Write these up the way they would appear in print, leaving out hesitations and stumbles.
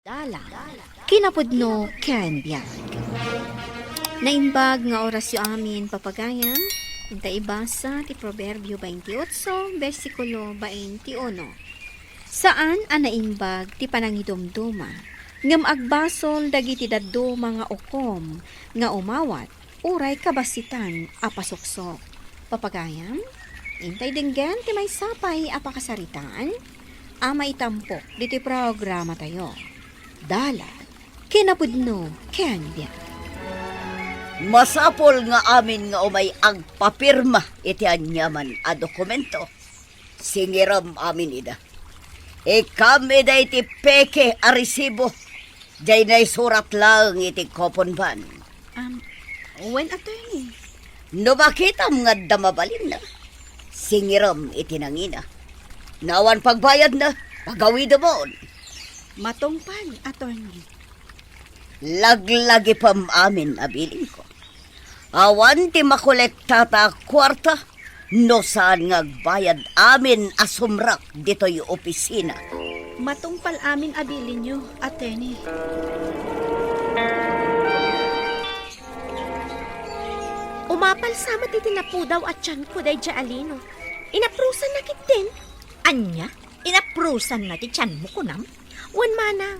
Dala, kinapudno ken biyak. Naimbag nga orasyo amin papagayam, inta ibasa ti Proverbio 28, versikulo 21. Saan ang naimbag ti panangidumduma, ngam agbasol dagiti daddo mga okom, nga umawat, uray kabasitan apasuksok. Papagayam, intay dinggen ti may sapay apakasaritaan, ama itampok diti programa tayo. Dala, kinapudno, ken biyak. Masapol nga amin nga umay agpapirma iti anyaman a dokumento. Singiram amin ida. Kami da iti peke a resibo. Diyay na'y surat lang iti coupon van. When attorney? No makitam nga damabalin na. Singiram iti nangina. Nawan pagbayad na, pagawid mo. Matungpan, attorney. Laglagi pam amin abiling ko. Awan ti makolekta ta kwarta, no saan ngagbayad amin asumrak dito'y opisina. Matungpal amin abilin nyo, attorney. Umapal sama ti tinapudaw at tiyan ko day Alino. Inaprusan na kitin. Anya? Inaprusan na ti tiyan mo kunam? Wan mana.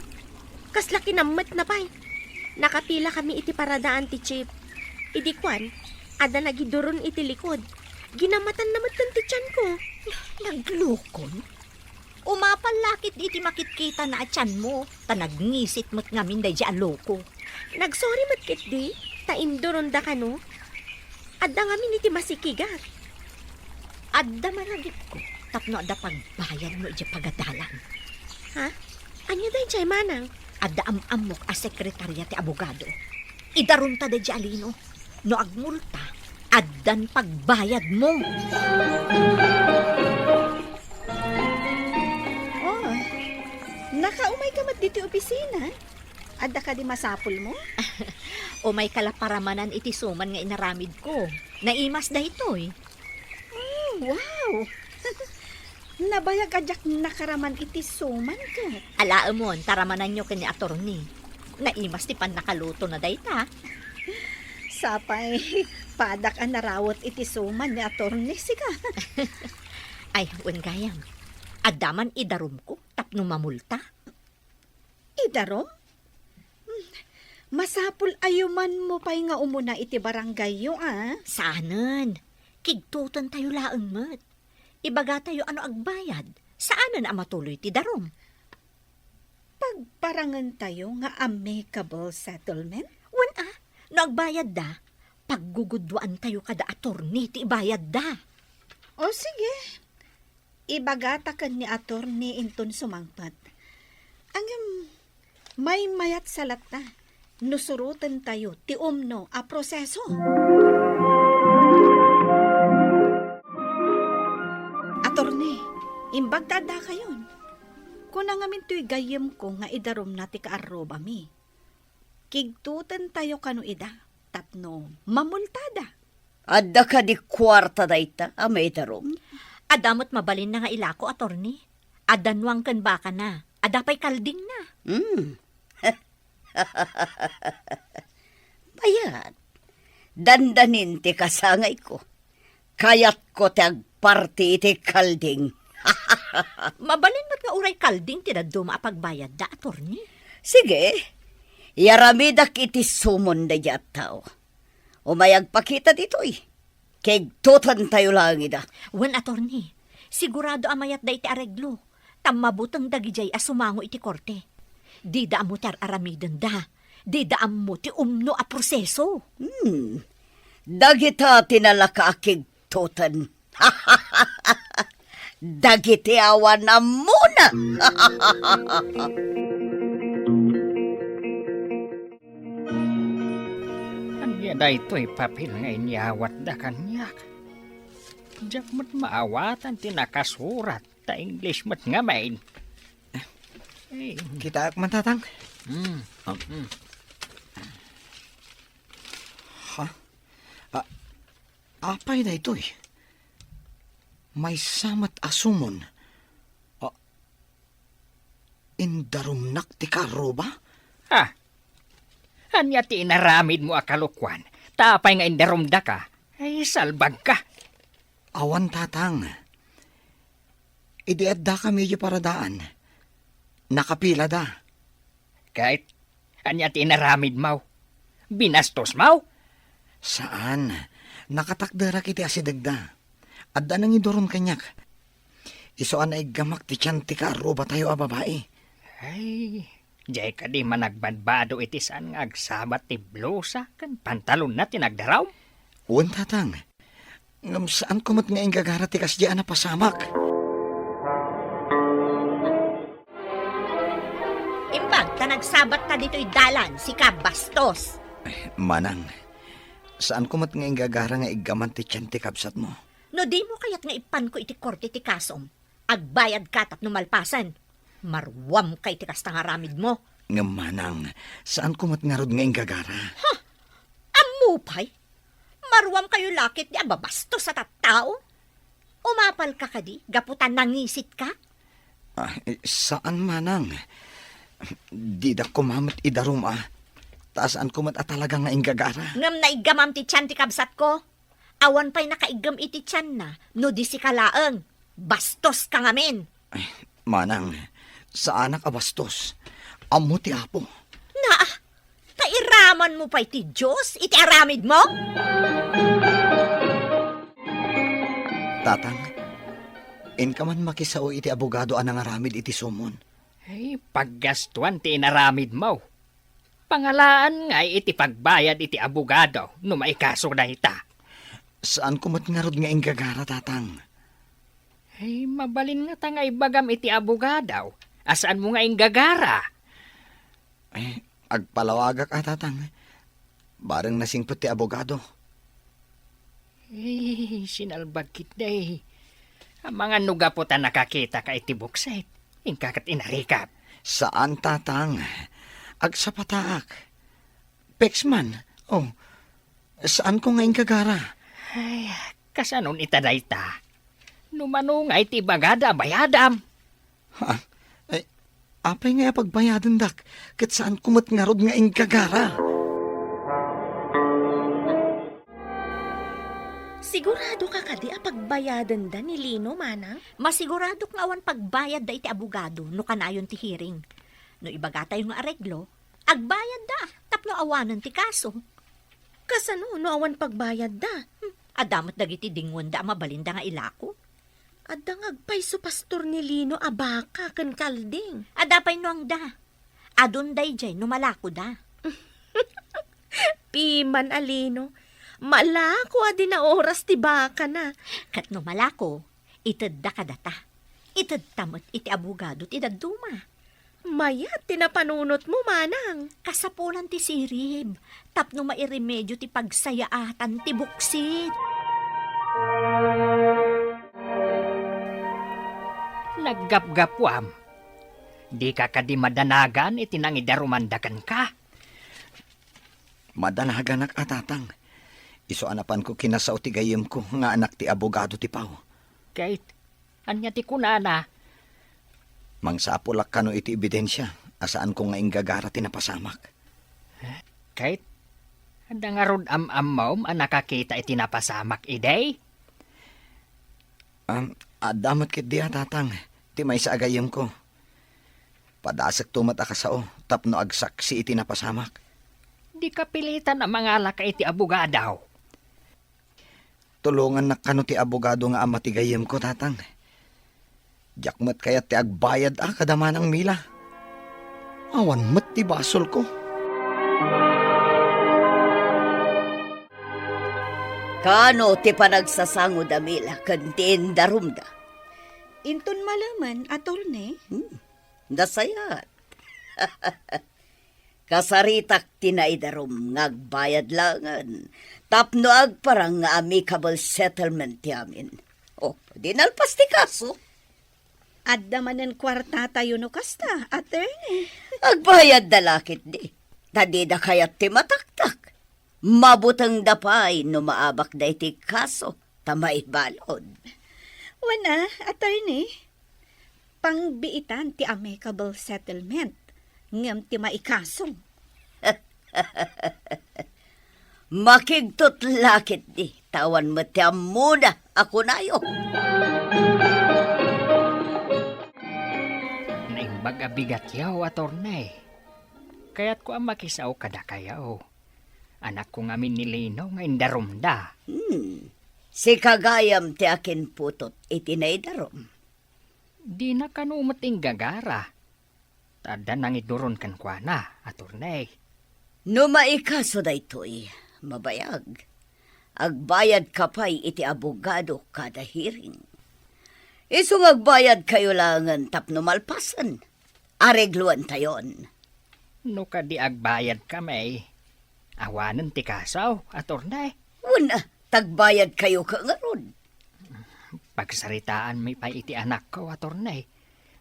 Kaslaki namat na pa'y. Nakapila kami iti paradaan ti Chip. Idikwan, ada nagiduron iti likod. Ginamatan namat kan ti tiyan ko. Naglukon? Umapal lakit iti makitkita na at tiyan mo. Tanagnisit mo't ngamin day aloko. Nagsorry mat kit di. Tainduron da ka no? Adda ngamin iti masikigat. Adda maragit ko. Tapno adda pagbayad mo iti pagadalan. Ha? Anya day jay manang? Adda amok a sekretarya ti abogado. Idarunta day Alino. No agmulta, addan pagbayad mo. Oh, nakaumay ka mat diti opisina. Adda ka di masapol mo? O may kalaparamanan iti suman nga inaramid ko. Naimas da ito'y. Wow! Nabayag adyak nakaraman iti suman ka. Alaamon, taramanan nyo kani atorni. Naimas ti pan nakaluto na dayta. Sapay, padak ang narawot iti suman ni attorney sika. Ay, gayam. Adaman idarum ko, tapno mamulta. Idarom? Masapul ayuman mo pa'y nga umuna iti barangay yo, ah. Saanan? Kigtutan tayo laang mat. Ibaga tayo ano agbayad. Saanan ang matuloy ti darom? Pagparangan tayo nga amicable settlement? Wan no agbayad da. Paggugudwaan tayo kada atorni ti ibayad da. O sige, ibagata kan ni attorney inton sumangpat. Ang may mayat salat na, nusurutan tayo ti umno a proseso. Attorney, imbagdada kayon. Kuna ngamin to'y gayem ko nga idarom na ti kaaroba mi. Kigtutan tayo kano ida, tapno mamultada. Adda ka di kwarta dayta, amay tarom. Adamot mabalin na nga ilako, atorni. Adanwang kan baka na. Adapay kalding na. Bayad. Dandanin ti kasangay ko. Kayat ko ti agparti ti kalding. Mabalin mo't nga uray kalding tinaduma pagbayad da, atorni. Sige, yaramidak iti sumon da yat tao. Umayag pakita dito'y. Kegtutan tayo lang ida. Wan, atorni. Sigurado amayat da iti areglo. Tamabutang dagijay asumango iti korte. Di da mo tar aramiden da. Di da mo ti umno a proseso. Dagita tinalaka kegtutan. Dagiti awan na muna. Anya da ito'y papel nga inyawat da kanyak. Diyak mo't maawatan tinakasurat ta English mo't nga main. Kita ak mantatang. Ha? Apay na ito eh. May samat asumon. Indarumnak ti karo ba? Ha? Anya ti inaramid mo akalukwan. Tapay nga indarumda ka. Ay, salbag ka. Awan tatang. Idiadda ka medyo paradaan. Nakapila da. Kahit anya ti inaramid mo. Binastos mo? Saan? Nakatakdara kiti asidagda. Adda nang idoron kanyak. Isoan ay gamak ti tiyan ti karo ba tayo a babae? Ay, jay ka di managbadbado iti saan nga agsabat ti blusa kan pantalon na tinagdaraw. Uwan tatang. Ngam saan kumat nga ingagara ti kasdian na pasamak? Imbag, ta nagsabat ta dito'y dalan, si Kabastos. Manang, saan kumat nga ingagara nga igaman ti tiyan ti kabsat mo? No di mo kaya't nga ipan ko iti korte ti kasom. Agbayad ka tap numalpasan. Marwam kay ti kasta nga ramid mo. Nga manang, saan kumat nga rod nga ingagara? Amupay? Marwam kayo lakit di ababastos sa tattao? Umapal ka kadi, gaputan nangisit ka? Saan manang? Di da kumamat idarum Taasaan kumat talaga nga ingagara? Ngam na igamam ti tiyan ti kabsat ko. Awan pa'y nakaigam iti tiyan na, no di si kalaeng. Bastos ka ngamin. Manang, saan ka bastos? Amo ti apo. Na, kairaman mo pa iti Diyos, iti aramid mo? Tatang, in ka man makisao iti abogado anang aramid iti sumon. Ay, paggastuan ti inaramid mo. Pangalaan nga iti pagbayad iti abogado no maikaso na ita. Saan kumat nga rod nga ingagara, tatang? Ay, mabalin nga tangay bagam iti abogado. Asaan mo nga inggagara? Ay, agpalawagak tatang. Barang nasingpot ti abogado. Ay, sinalbag kitday. Ang mga nuga po ta nakakita ka iti buksit. Ingkakat inarikap. Saan, tatang? Agsapataak. Pexman, saan ko nga ingagara? Ay, kasanon itaday ta. Numanungay ti bagada bayadam. Ha? Ay, apay nga pagbayadan dak. Kat saan kumat nga rod nga ingagara? Sigurado ka kadi pagbayadan da ni Lino, manang? Masigurado nga awan pagbayad da iti abogado no kanayon ti hearing. No ibaga tayo nga areglo, agbayad da, tapno awanan ti kaso. Kasano no awan pagbayad da? Adamat dagiti dingon da mabalinda nga ilako. Adang agpay so pastor ni Lino abaka kan kalding. Adapay no ang da. Adon day jay no malako da. Piman Alino. Malako adi na oras ti baka na. Kat no malako, ited da kadata. Ited tamot iti abogado ti daduma. Mayat tinapanunot mo, manang. Kasapulan ti sirib. Tapno mairemedyo ti pagsayaatan ti buksit. Naggapgapwam. Di ka kadi madanagan iti nang idarumandakan ka. Madanagan tatang. Iso anapan ko kinasaw ti gayem ko nga anak ti abogado ti Pao. Kahit anya ti kunana. Mangsapulak kano iti ebidensya asaan ko nga inggagara ti napasamak. Kahit anda nga rod am-am nakakita iti napasamak iday. Adamat kit diya tatang. Ti may sa agayem ko. Padasak tumat akasao tapno agsaksi iti napasamak. Di ka pilitan ang mga laka iti abogadaw. Tulungan na kano ti abogado nga amatigayem ko, tatang. Jakmat kaya ti agbayad kadaman ang mila. Awan mat ti basol ko. Kano ti panagsasango da mila kantin darumda? Inton malaman, attorney. Dasayat. Kasaritak tinaidarom ngagbayad langan. Tapno agparang nga amicable settlement ti amin. Dinalpas ti kaso. Adda manen kwarta tayo no kasta, attorney. Agbayad dalakit di. Tadi da kayat ti mataktak. Mabutang dapay no maabak da iti kaso. Tamay balod. Wana, attorney. pangbiitan ti amicable settlement ngem ti maikasong. Makigtot lakit di, tawan mo ti muna ako nayo. Naimbag abigat yaw, atornay. Kaya't ko ang makisaw kada kayaw. Anak ko ngamin ni Lino nga indarumda. Si kagayam ti akin putot itinaydarom. Di na kanumating gagara. Tada nang iduron kan kwa na, atornay. No maikaso da ito'y mabayag. Agbayad ka pa'y iti abogado kada hearing. Isong agbayad kayo langan tapno malpasan. Aregluan tayon. No ka di agbayad kami. Awanan ti kasaw, atornay. Una, tagbayad kayo ka nga ron. Pagsaritaan may pa iti anak ko, atornay.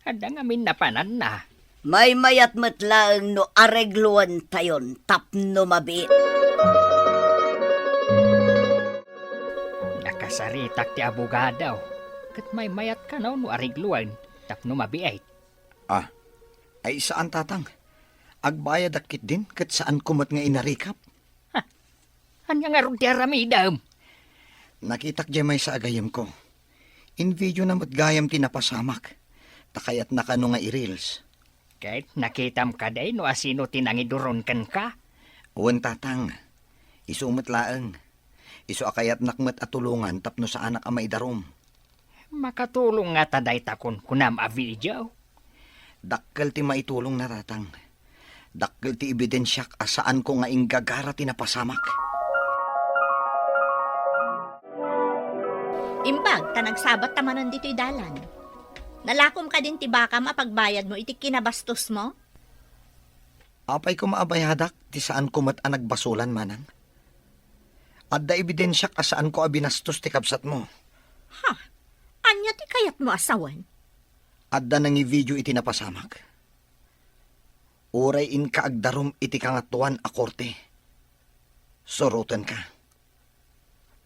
Ada ngamin napanan na. May mayat matlaang no aregluan tayon tapno mabit. Nakasaritak ti abogadaw. Kat may mayat ka no arigluan. Tapno mabiait. Ay saan tatang? Agbayad akit din kat saan kumat nga inarikap. Anya nga ron ti aramidam. Nakitak di may sa agayam ko. In video na matgayam tinapasamak. Takayat na kano nga i-reels. Kahit nakitam ka day no asino tinangiduron kan ka. Uwan tatang, isumat laeng. Isu akayat nakmat at tulungan tapno sa anak amay darom. Makatulong nga taday takon kunam a video. Dakkel ti maitulong na tatang. Dakkel ti ebidensyak asaan ko nga inggagara tinapasamak. Imbag, tanagsabat tamanon dito'y dalan. Nalakom ka din ti baka mapagbayad mo iti kinabastos mo? Apay ko maabayadak ti saan kumat ang nagbasulan manang. Adda ebidensyak asaan ko abinastos ti kabsat mo. Ha? Anya ti kayat mo asawan? Adda nang i-video iti napasamak. Uray in ka agdarom iti kangatuan a korte. Sorotan ka.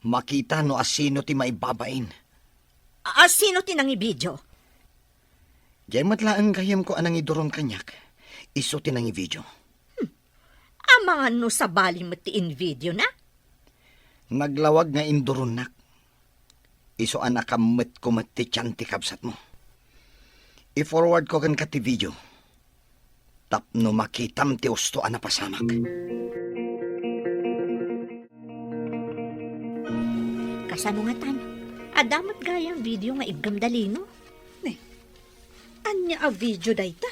Makita no asino ti maibabain. Sino tinangibidyo? Diyan matlaang gayam ko anang iduron kanyak. Iso ti nang i-video. Amangan no sa bali mo ti in video na? Naglawag nga induron nak. Iso anak kamet kumat ti tiyan ti kabsat mo. I-forward ko kan ka ti video. Tapno makitam ti usto ana pasamak. Kasanungatan, adamat gayang video nga iggamdalino. Anya a video dayta?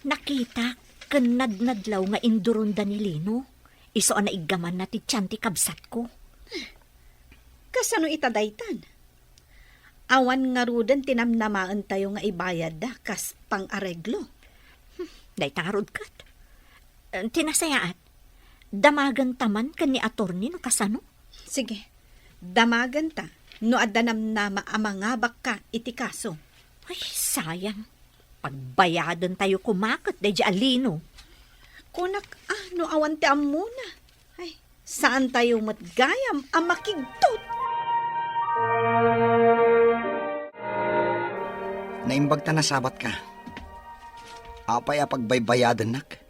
Nakita, kanadnadlaw nga indurunda ni Lino. Iso na igaman na ti tiyan ti kabsat ko. Kasano ita daytan? Awan nga rudan tinamnamaan tayo nga ibayad da kas pang areglo. Dayta nga rod kat. Tinasayaat, damagan taman kan ni attorney no kasano? Sige, damagan ta no adda namnama amangabak ka iti kaso. Ay, sayang. Pagbayadan tayo kumakot, day alino. Kunak no awan ti amuna. Ay, saan tayo matgayam ang makigtot? Naimbag ta na sabat ka. Apay a pagbaybayadan nak.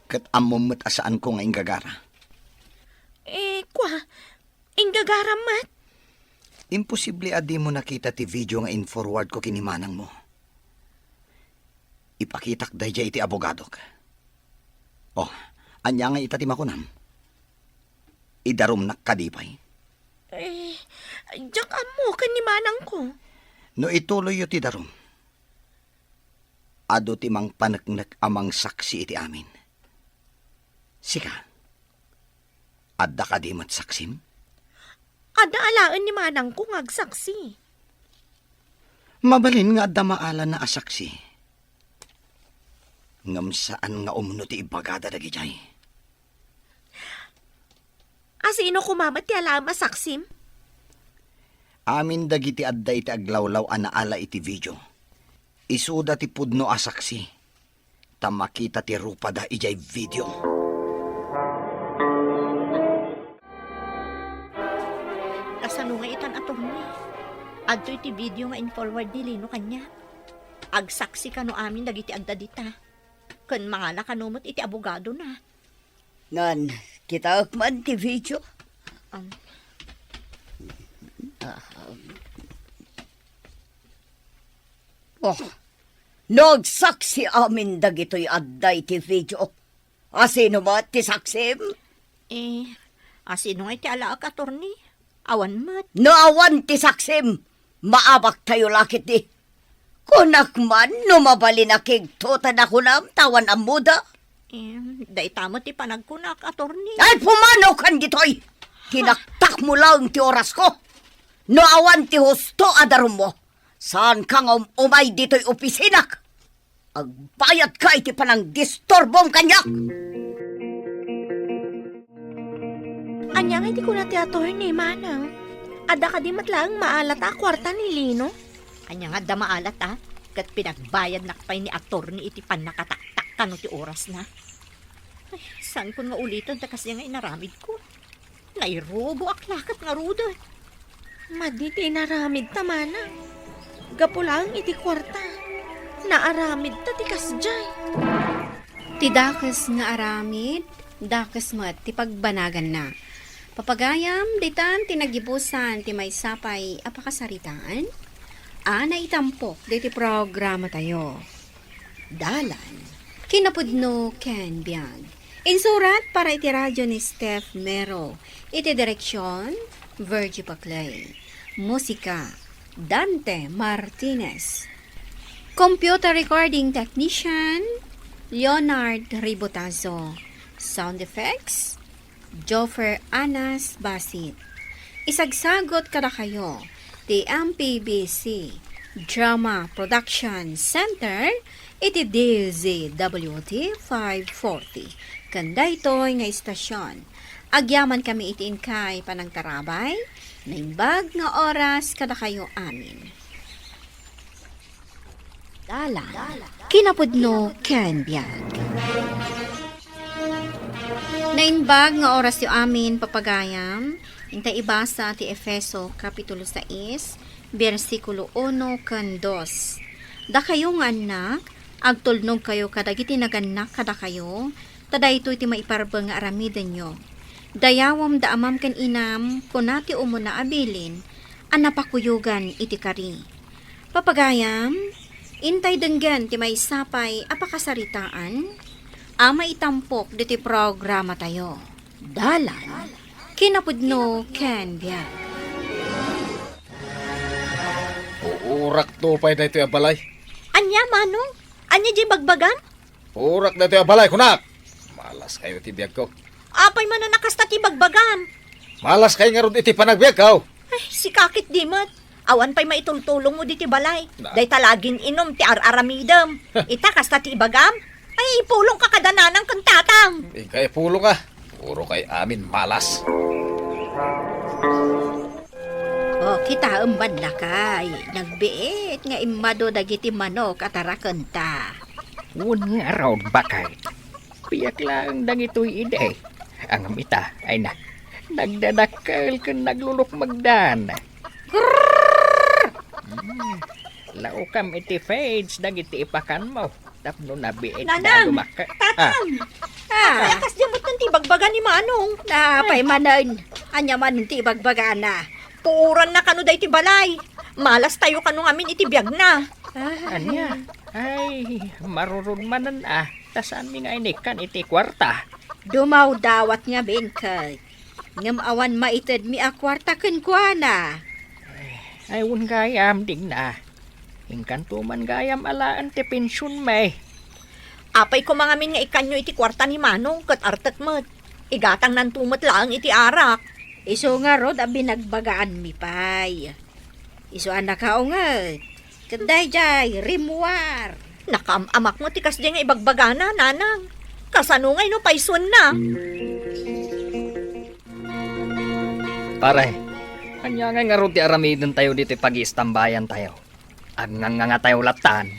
Kat amumot asaan ko nga inggagara. Inggagaramat. Imposible adi mo nakita ti video nga in-forward ko kinimanang mo. Ipakitak dayjay iti abogadok. Oh, anya nga itati makunam. Idarum nak kadipay. Diyak amo, kanimanang ko. No ituloy yo ti darum. Ado ti mang panaknak amang saksi iti amin. Sika, adda ka di mat saksim? Ada alaan ni manang ko ngagsaksi. Mabalin nga adda maala na asaksi. Ngam saan nga umuno ti ibagada dagijay. Asino kumamat ti alam masaksim? Amin dagiti adda iti aglawlaw anaala iti video. Isuda ti pudno asaksi. Tamakita ti rupa da ijay video. Kasano nga itan atong ni? Adto iti video nga in-forward ni Lino kanya. Agsaksi ka no amin dagiti agda dita. Kun mga nakanumot iti abogado na. Nan, kita man ti video. Um, Oh, nagsaksi amin dagitoy adday ti video. Asino ba ti saksim? Asino nga iti alaak attorney? Awan mat. Naawan ti saksim. Maabak tayo lakit di. Kunak man, numabali na kigtutan ako na tawan ang muda. Day tamo ti panagkunak attorney. Ay, pumanaw kan gitoy. Kinaktak mo lang ti oras ko. Naawan ti husto adarum mo. Saan kang umay dito'y opisinak? Agbayad ka iti panang distorbong kanyak. Anya nga iti ko na ti attorney, manang. Ada ka di matlang maalat kwarta ni Lino. Anya nga da maalat kat pinagbayad nakpay ni attorney iti panakataktak kano ti oras na. Ay, saan ko nga ulitan ta kasi nga inaramid ko. Nairobo aklakat nga ruda. Maditi inaramid ta, manang. Gapulang iti kwarta. Naaramid ta ti kasjay. Ti dakas nga aramid, dakas mat ti pagbanagan na. Papagayam, ditan tinagibusan ti may sapay apakasaritaan. Ana itampok diti programa tayo. Dalan. Kinapudno Ken Biag. Insurat para iti radyo ni Steph Mero. Iti direksyon, Virgie Paclay. Musika, Dante Martinez. Computer recording technician, Leonard Ribotazo. Sound effects, Joffer Anas Basit. Isagsagot kada kayo, the MPBC Drama Production Center, iti DZWT 540. Kanda ito'y nga istasyon. Agyaman kami itiin kay panang tarabay, naimbag nga oras kada kayo amin. Dala, kinapudno Ken Biag. Naimbag nga oras yu amin papagayam, intay ibasa ti Efeso Kapitulo 6, versikulo 1 kan 2. Da kayo nga anak, agtulnog kayo kadagiti naganak kada kayo, tada ito iti maiparbang nga aramiden nyo. Dayawam da amam kan inam, kunati umuna abilin, anapakuyugan iti kari. Papagayam, intay denggan ti may sapay apakasaritaan, ama itampok diti programa tayo. Dalan, kinapudno Ken Biag. Urak to pa'y na ito yung balay. Anya, manong? Anya di bagbagan? Urak na ito yung balay, kunak. Malas kayo tibiyag ko. Apay man na nakasta ti bagbagan. Malas kayo nga ron iti panagbiag ko. Ay, si kakit di mat. Awan pa'y maitultulong mo diti balay. Na. Day talagin inom ti ar-aramidam. Ita kasta ti ibagam. Ay, ipulong ka kadananang kantatang. Ikay pulo ka. Puro kay amin malas. O, kita umban na kay. Nagbiit nga imado dagiti manok at arakanta. Un nga raw bakay. Piyak lang dagitoy ide. Ang mita ay nagdadakal ka naglulok magdan. Laukam iti fades dagiti ipakan mo. Tapno na biit na Nanang! lumaka. Ay, akas di mo ti bagbagan ni manong. Napay manan. Anya man ti bagbagan na. Puuran na kano day ti balay. Malas tayo kano ngamin iti biyag na. Anya? Ay, marurun manan Tasan mi nga inikan iti kwarta. Dumaw dawat nga benkay. Ngam awan maited mi akwarta kenkwana. Ay, un gayam ding na. Ingkan tuman gayam alaan ti pensyon may. Apay ko mga min nga ikanyo iti kwarta ni manong kat artet mat. Igatang nan tumat lang iti arak. Iso nga rod ang binagbagaan mi pay. Iso anak kaungat. Kaday jay, rimuar. Nakamamak mo tikas di nga ibagbagana, nanang. Kasanungay no paisun na. Pare, kanya nga ron ti aramidon tayo dito pag-iistambayan tayo. Agng nga tayo latan.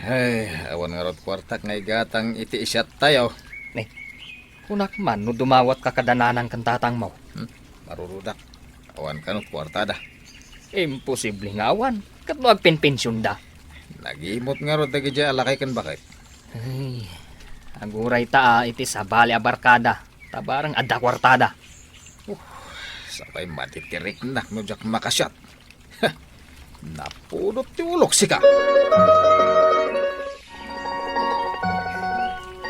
Ay, awan nga ron kwartak nga igatang iti isyat tayo. Kunak man no dumawat ka kadananang kantatang mo. Marurudak. Awan ka no kwartada. Imposible nga awan. Kat mo agpinpensyon da. Nagimot nga rod dagi dya alakay kan bakit. Ay, aguray ta iti sa bali abarkada. Tabarang adda kwartada. Sabay matitirik na no jak makasyat. Napudot ti ulok si ka.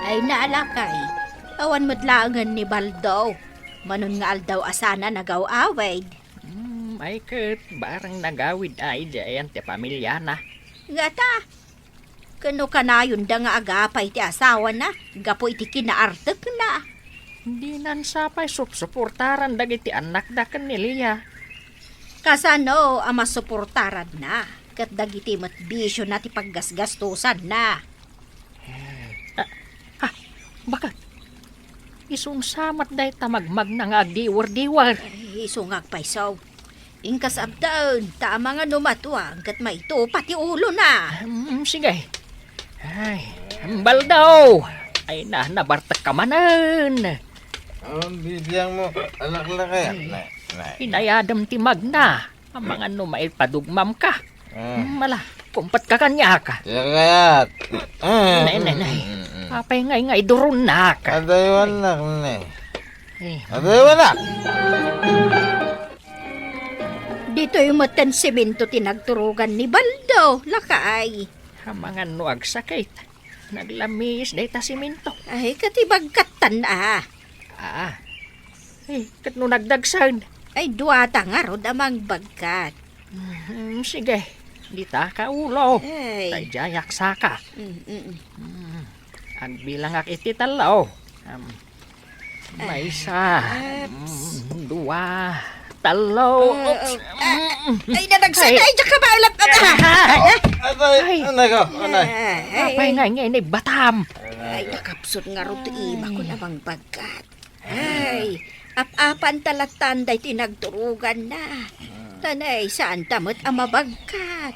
Ay naalakay, awan madlaangan ni Baldo. Manon nga aldaw asana nagaw-away. Ay ket, barang nagawid ay diyan ti pamilya na. Gata, kano ka na yun da nga agapay ti asawa na, gapo iti kinaartek na. Hindi nan sapay suportaran dagiti anak da ken ni Lia. Kasano ama suportaran na, kat dagiti matbisyo na ti paggasgastusan na. Bakit? Isungsamat day tamagmag na nga agdiwar-diwar. Ay, sungag paisaw. Ingkas abdaon, tama nga numatwang, kat maito pati ulo na. Sige. Ay, baldaw. Ay nabartak ka manan. Ang bibiyang mo, anak na kaya. Inayadam ti magna. Ang mga numail padugmam ka. Mala, kumpat ka kanya ka. Yakayat. Nay. Apay ngay durun na ka. Adaywan na ne. Eh, Adaywan na. Dito yung matan semento tinagturugan ni Baldo, lakay. ang mga nuag sakit. Naglamis day ta siminto. Ay, katibag katan ah. Kat no nagdagsan. Ay, duwata nga rod amang bagkat. Sige, di ta ka ulo. Ay. Tay jayak saka. Mm. Ang bilang ak iti talaw. May isa. Dua. Talaw. Ay, nadagsan na. Ay, diyan ka ba ulat na na? Atay, anay ko, anay. Apay nga ni batam. Ay, nakapsot nga rod iba ko namang bagkat. Ay, apan talatan day tinagturugan na. Tanay, saan tamot ang mabagkat?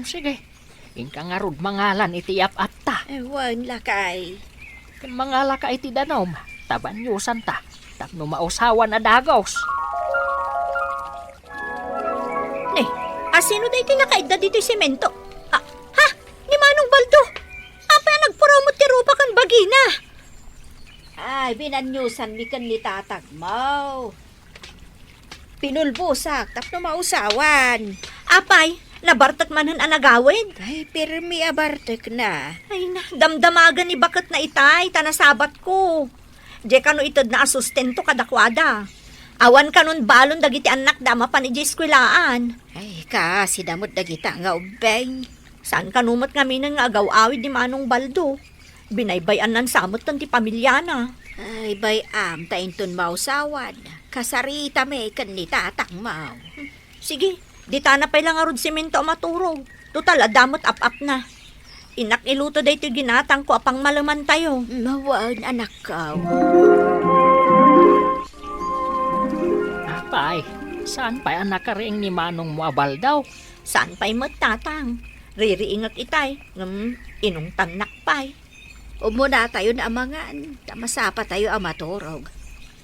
Sige. Ingka nga rod mangalan iti ap-ap ta. Ewan lakay. Kan mangala ka iti danom. Tabanyusan ta. Tapno mausawan na dagos. Sino day tinakaida dito semento? Ha? Ni Manong Baldo? Apa nagpromote ti rupa kan bagina? Ay, binanyusan mi kan ni tatag mo. Pinulbusak, tapno mausawan. Apay, nabartak manan anagawin? Ay, pirmi abartak na. Ay na, damdamagan ni bakit na itay, tanasabat ko. Di kano itod na asustento kadakwada. Awan kanon balon dagiti anak dama pan iji eskwelaan. Ay, kasi damot dagita nga ubeng. Saan kanumot nga minang nga agaw-awid ni Manong Baldo? Binaybayan nan samot tan ti pamilya na. Ay, bayam, tainton mausawan. Kasarita me kan ni tatang mau. Sige, di ta pay lang arod simento maturog. Total, adamot ap-ap na. Inak iluto day ti ginatang ko apang malaman tayo. Mawaan, anak ka. Apay, saan pa'y anak ka rin ni Manong Muabal daw? Saan pa'y matatang? Ririingak itay, inong tanak pa'y. Umuna tayo na amangan, tamasapa tayo amatorog.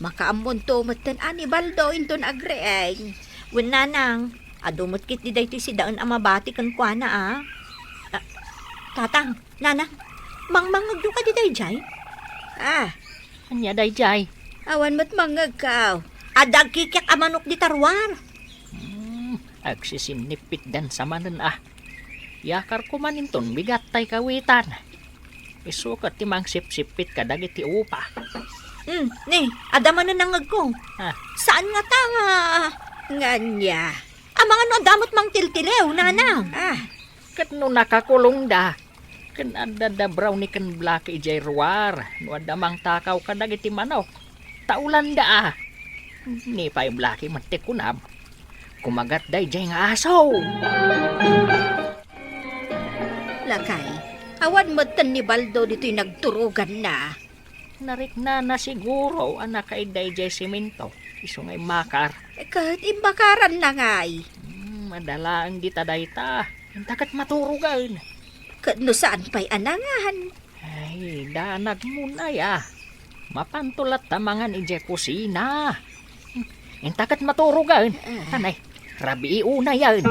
Makaamon to matan ani Baldo inton agreeng. Wenanang, adumot kit di dayti si daan amabati kan kuana ah. Tatang, nanang, mangmangag do ka di day jay? Anya day jay. Awan mat mangag ka. Adag kikyak amanok di tarwar. Agsisinipit dan sa manan Yakar ko maninton bigat tay kawitan. Isukat timang sip-sipit ka dagiti upa. Ni, adaman na nangag ko. Saan nga tanga? Nganya. Amang ano damot mang tiltilew, nanang. Kat no nakakulong da. Kan adada brown ni kan blaki ijay ruwar. No adamang takaw ka dagiti manok. Taulan da Ni pa'y blaki mantikunab. Kumagat day jay nga aso. Lakay, awan matan ni Baldo dito'y nagturugan na. Narik na siguro anak kay day jay simento. Iso nga'y makar. Kahit imbakaran na nga'y. Madala ang dita-dayta. Takat maturugan. Kano saan pa'y anangan? Ay, danag muna ya. Mapantulat tamangan ije kusina. Intakat maturugan. Tanay, rabi una yan.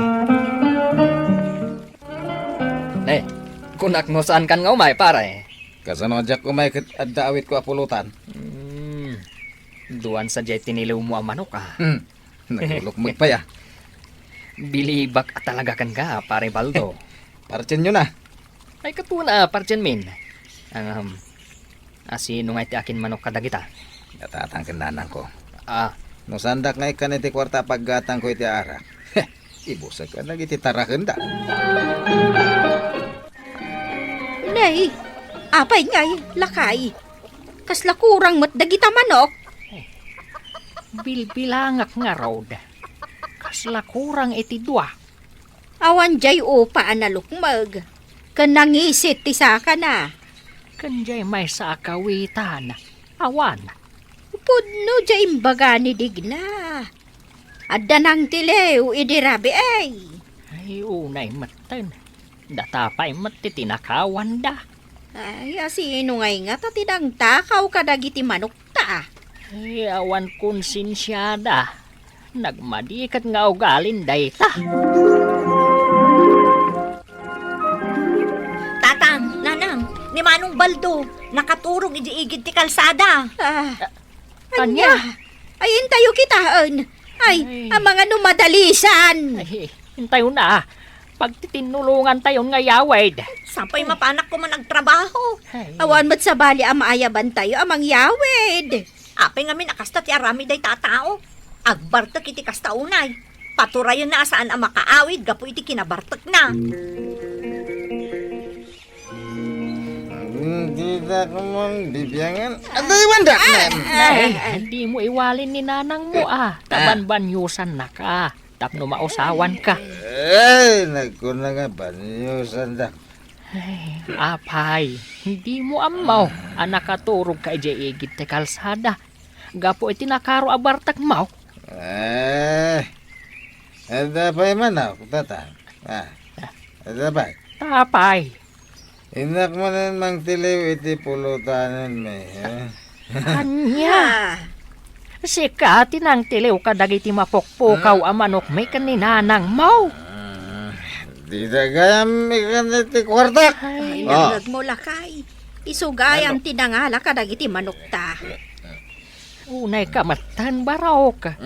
kunak no saan kan nga umay, pare. Kasano ajak umay ket adda awit ko apulutan. Duan sa jay tinilaw mo ang manok ah. Nagulok pa ya. Bilibak at talaga kan ka, pare Baldo. Parchen nyo na. Ay katuna, parchen min. Asino nga iti akin manok kadagita. Natatang kandanan ko. Ah, No sandak nga ikan iti kwarta paggatang ko iti arak. Ibusag ka na iti tarakan da. Nay, apay ngay, lakay. Kasla kurang mat dagita manok. bilbilangak nga raod. Kasla kurang iti dua. Awan jay upa analukmag. Kanangisit ti saka na. Kanjay may sa akawitan. Awan. Pudno jay imbaga ni digna. Adda nang tilew idirabi ay. Ay unay matan. Datapay matitinakawan da. Ay, asino ngay nga tatidang takaw kadagiti manok ta. Ay awan konsinsyada. Nagmadikat nga ugalin dayta. Tatang, nanang, ni Manong Baldo, nakaturog iji-igid ti kalsada. Kanya? Ay, intayo kitaan. Ay, ang mga numadalisan. Ay, hintayo na. Pagtitinulungan tayo nga yawid. Sampay mapanak ko man nagtrabaho. Ay, Awan mo't sa bali ang maayaban tayo amang yawid. Apay nga minakasta ti arami day tatao. Agbartek iti kasta unay. Paturayon na saan ang makaawid, gapo iti kinabartek na. Hindi na ko mong bibiyangan. Ano yung da? ay, hindi mo iwalin ni nanang mo ah. Taban-banyusan na ka. Tapno mausawan ka. Ay, nagkuna nga banyusan da. Ay, apay, hindi mo amaw. Nakaturog ka ijay igit te kalsada. Gapo iti nakaro abartak maw. Ada pa man ako, tatang. Ada pa. Tapay. Inak mo na mang tiliw iti pulutanan may. Kanya. Sika, tinang tiliw ka dagiti mapokpukaw ang manok may kaninanang maw. Di na gayam ikan iti kwarta. Ay, naglag mo lakay. Isugayam tinangala kadagiti manok ta. Unay kamatan barok.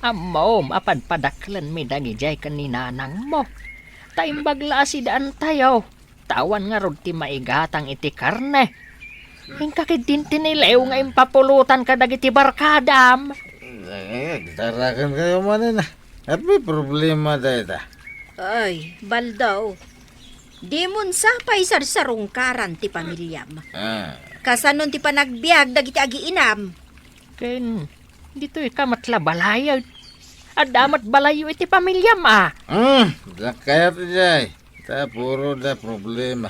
Amom, apan padaklan may dagijay kaninanang mo. Taimbagla si daan tayo. Tawan nga rod ti maigatang iti karne. Hingkakid din tinilew nga impapulutan ka dagiti barkadam. Tarakan kayo man na. At may problema dahil ta. Ay, Baldaw. Di mun sapay sarsarong karan ti pamilyam. Kasanon ti panagbiag dagiti agiinam. Ken, dito ikamatla balayo. At damat balayo iti pamilyam ah. Kaya ti jay. Ta puro da problema.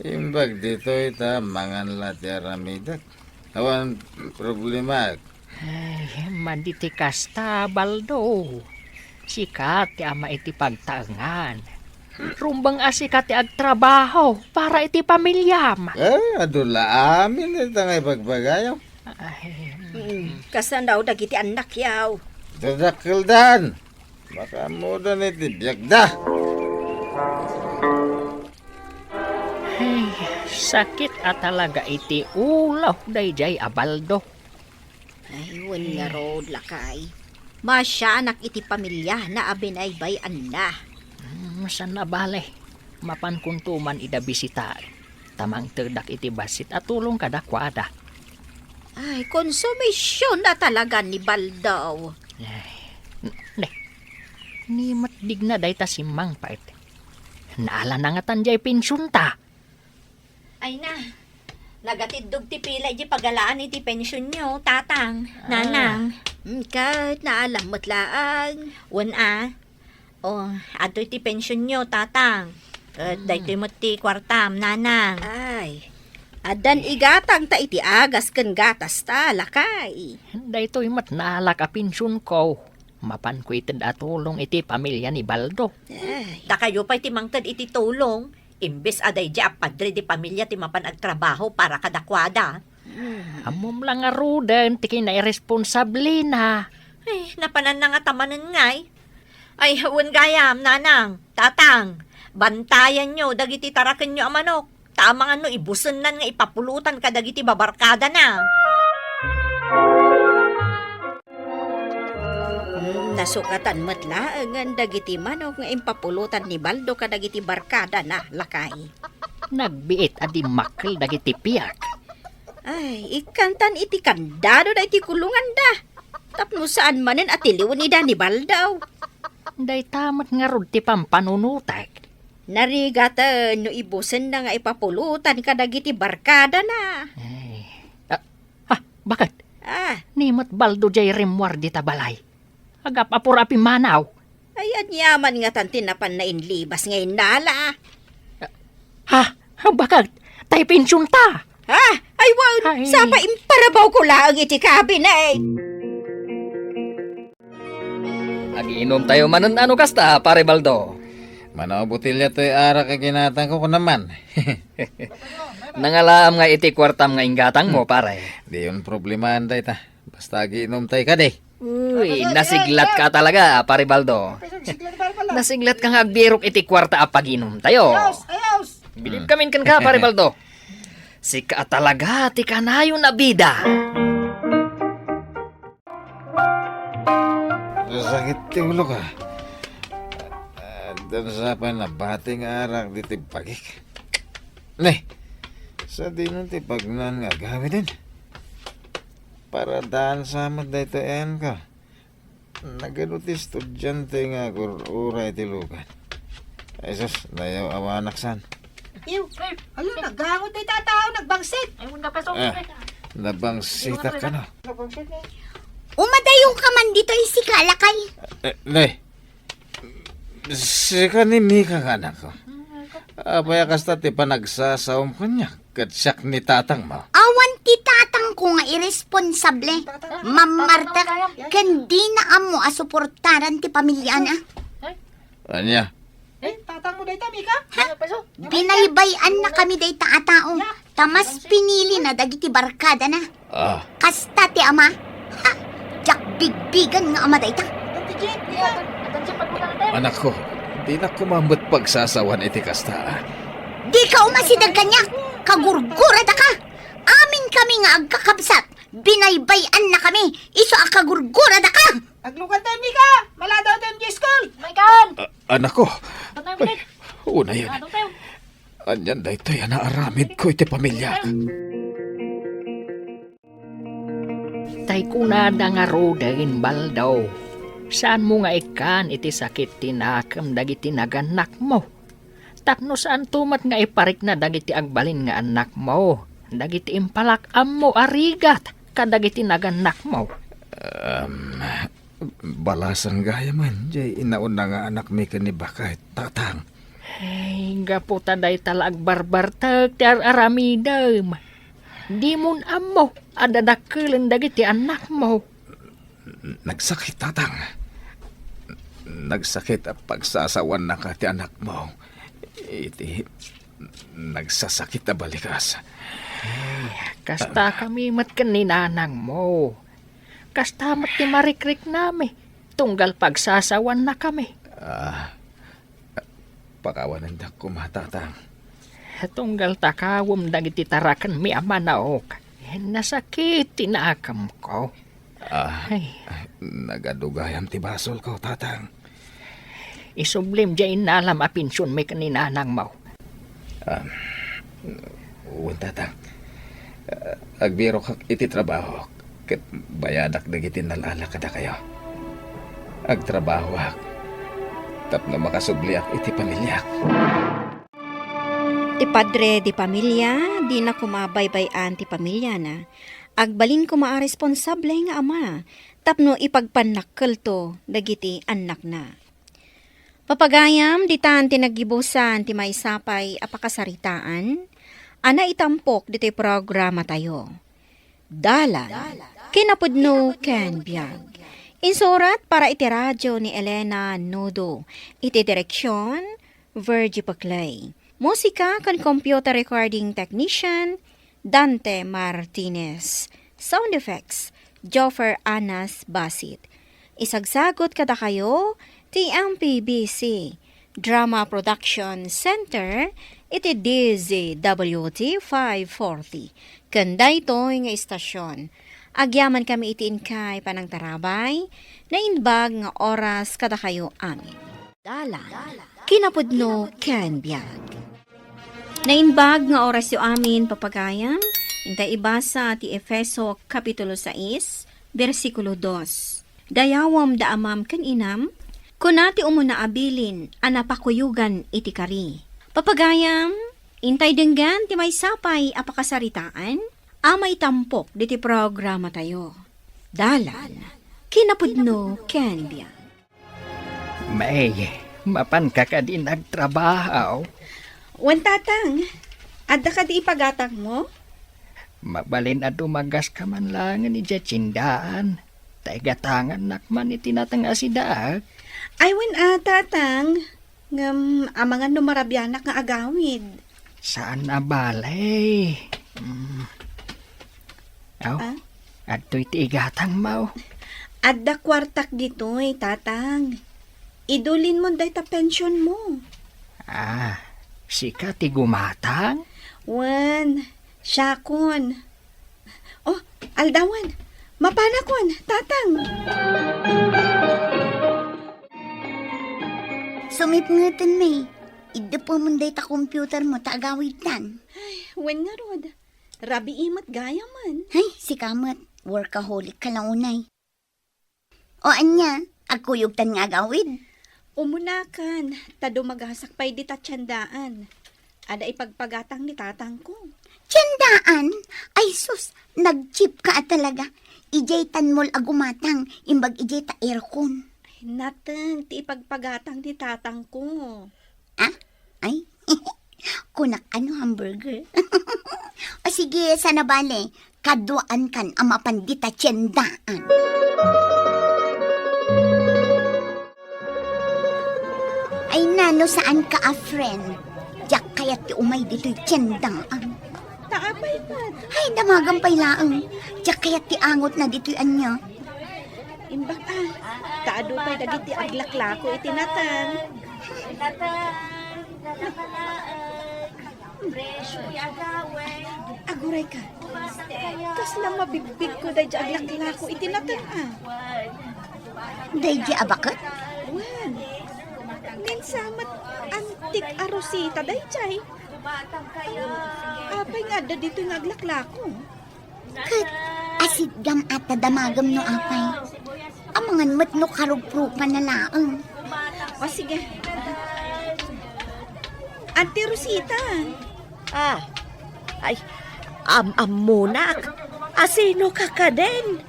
Imbag dito ita mangan lati aramidak. Awan problema. Ay, manditi kasta, Baldo. Sikat ti ama iti pagtaangan. Rumbang asikat ti agtrabaho para iti pamilyam. Adula amin ita ngay pagbagayaw. Ay, Kasan daw dagiti anak yaw. Dadakil dan. Baka mo dan iti biyak da. ay, sakit at talaga iti ulaw dayjay Baldo. Ay, wan nga rod lakay. Masyanak iti pamilya na abinaybay anda. Saan na bale? Mapan kuntuman ida bisita. Tamang terdak iti basit at tulong kadakwada. Ay, konsumisyon na talaga ni Baldaw. Ne, ni matdig na day ta simang pa iti. Naala na nga tanjay pensyon ta. Ay na, nagatidog ti pila iti pagalaan iti pensyon nyo, tatang, nanang. Kahit naalam mo't laang. Wan ato iti pensyon nyo, tatang. Dahito mo ti kwartam, nanang. Ay, adan igatang ta iti agas ken gatas ta lakay. Daytoy mat naalak a pensyon ko. Mapan ko itid atulong iti pamilya ni Baldo. Ay, Da kayo pa iti mangtad iti tulong. Imbes aday di apadre di pamilya ti mapan agtrabaho para kadakwada. Amom lang nga ruden, ti kinairesponsable na. Napanan na nga tamanan ngay. Ay, wan gayam, nanang, tatang. Bantayan nyo, dagiti taraken nyo ang manok. Tamang ano, ibusan nan nga ipapulutan ka dagiti babarkada na. Nasukatan matla ang dagiti manok nga impapulutan ni Baldo kadagiti barkada na lakay. Nagbiit adi makkel dagiti piyak. Ay, ikantan iti kandado da iti kulungan da. Tapno saan manen atiliw ni da ni Baldaw. Day tamat nga rod ti pampanunutak. Narigatan no ibusen na nga ipapulutan kadagiti barkada na. Ay. Bakit? Ah, Nimot Baldo jay rimwar di tabalay. Agap apurapi manaw. ay anyaman nga tantinapan na inlibas ngayon nala. Bakit? Tay pensyon ta. Ha? Ay, wow, Ay. sapa imparabaw ko laang iti kabinet. Agiinom tayo manan ano kasta, pare Baldo. Manaw butilya to'y arak kay ginatang ko naman. Nangalaam nga iti kwartam nga inggatang mo, pare. Di yun problemahan tayo ta. Basta giinom tayo ka di. Uy, nasiglat ka talaga, pare Baldo. Nasiglat ka nga agbirok iti kwarta a paginom tayo. Bilib kamin kan ka, pare Baldo. Sika talaga, ti kanayo na bida. Sakit ti ulo ka. Dan sa pa na bating arak di ti pagik. Ne, sa di nun ti pagnan nga gawi din. Para daan sa amat da ito yan ka. Nagano ti estudyante nga uray ti lugan. Ay sus, dayaw awanak san. Alo, naggangot ay tatao, nagbangsit. Nabangsita ka na. Umadayong ka man dito isikalakay. Ne, si kanimi ka anak ko. Apaya kasta ti panagsasaom ko niya. Katsak ni tatang mo. Awan ti tatang ko nga irresponsable. Mamarta, kandi na amo asuportaran ti pamilya na. Anya? Binaybayan na kami day taatao. Tamas pinili na dagiti barkada na. Kasta ti ama. Ha, jak bigbigan nga ama day ta. Anak ko, di na kumambot pagsasawan iti kasta. Di ka umasidag kanya. Kagurgurada ka. Amin kami nga agkakabsat. Binaybayan na kami. Iso akagurgurada ka. Aglugan tayo, Mika. Mala daw tayo yung school. Anak ko, ay, una yun. Anyan da ito yan naaramid ko iti pamilya. Tay kunada nga rodain Baldaw. Saan mo nga ikan iti sakit tinakam dagiti naganak mo? Tapno saan tumat nga iparik na dagiti agbalin nga anak mo? Dagiti impalakam mo arigat kadagiti naganak mo. Balasan gaya man, jay inauna nga anak mi kanibakay, tatang. Ay, gapo taday talag barbartag ti aramidam. Di mon amo, adadakilan dagiti anak mo. Nagsakit, tatang. Nagsakit ang pagsasawan na ka ti anak mo. Iti, nagsasakit na balikas. Kasta kami mat kaninanang mo. Kasta mat ti marikrik nami. Tunggal pagsasawan na kami. Pakawanan da kumatatang. Tunggal takawom dagiti tarakan mi amanaok. Nasakit tinakam ko. Ay, Nagadugayam ti basol ko, tatang. isublim dyan inalam apinsyon may kaninanang mo. Uwan, tatang. Agbiro kak iti trabaho. Kat bayadak dagiti nalala kada kayo. Agtrabaho ak. Tapno makasubliak iti pamilyak. Ti padre di pamilya, di na kumabaybayan ti pamilya na. Agbalin ko responsable nga ama, tapno ipagpanakkel to dagiti anak na. Papagayam, di tan tinagibusan ti maisapay apakasaritaan, ana itampok diti programa tayo. Dalan, kinapudno ken biag. Insurat para iti radyo ni Elena Nudo, iti direksyon, Virgie Paclay. Musika kan computer recording technician, Dante Martinez. Sound effects, Joffer Anas Basit. Isagsagot kada kayo, TMPBC, Drama Production Center, iti DZWT 540. Kanda ito nga istasyon. Agyaman kami iti inkay panang tarabay, na inbag nga oras kada kayo amin. Dala, kinapudno ken biag. Nainbag nga oras yo amin papagayan, intay ibasa ti Efeso Kapitulo 6, versikulo 2. Dayawam da amam ken inam, kunati umuna abilin, anapakuyugan iti kari. Papagayam, intay denggan ti may sapay apakasaritaan, amay tampok diti programa tayo. Dalan, kinapudno ken biag. May, mapan ka ka din nagtrabaho. Wan tatang, adda ka di ipagatang mo? Mabalin na dumagas ka man lang ni Jachindaan. Taigatangan nakman itinatang asidaag. Ay wan tatang, ngam amangan numarabyanak nga agawid. Saan na balay? Aw, Ah? adto'y tiigatang mau. Adda kwartak ditoy, tatang. Idulin mo day ta pension mo. Sika ti gumatang? Wan, syakon. Oh, aldawan. Mapanakon, tatang. Sumipngutan may. Ida po munday ta computer mo ta agawitan. Wan nga rod. Rabi imat gaya man. Ay, si Kamot. Workaholic ka lang unay. O anya, agkuyugtan nga agawid. Umunakan, tado magasak pa'y di tatsandaan. Ada ipagpagatang ni tatang ko. Tiyandaan? Ay sus, nag-chip ka talaga. Ijay tanmol agumatang, imbag ijay ta aircon. Natang, ti ipagpagatang ni tatang ko. Ay, kunak ano hamburger. O sige, sana bale, kaduan kan ang mapandita tiyandaan. Ay nano saan ka friend? Diyak kaya't ti umay dito'y tiyandaan. Taapay pa. Ay, damagampay laang. Diyak kaya't ti angot na dito'y anya. Imbak taado pa'y dagiti aglaklako itinatan. Aguray ka. Kas lang mabigbig ko day di aglaklako itinatan Day di abakot? Wan. Nen samat antik arosita day chay. Apay nga da dito nga aglaklako. Kat, asid gam at damagam no apay. Amangan mat no karugprupan na laang. O sige. Auntie Rosita. Ay, amunak. Asino ka ka din?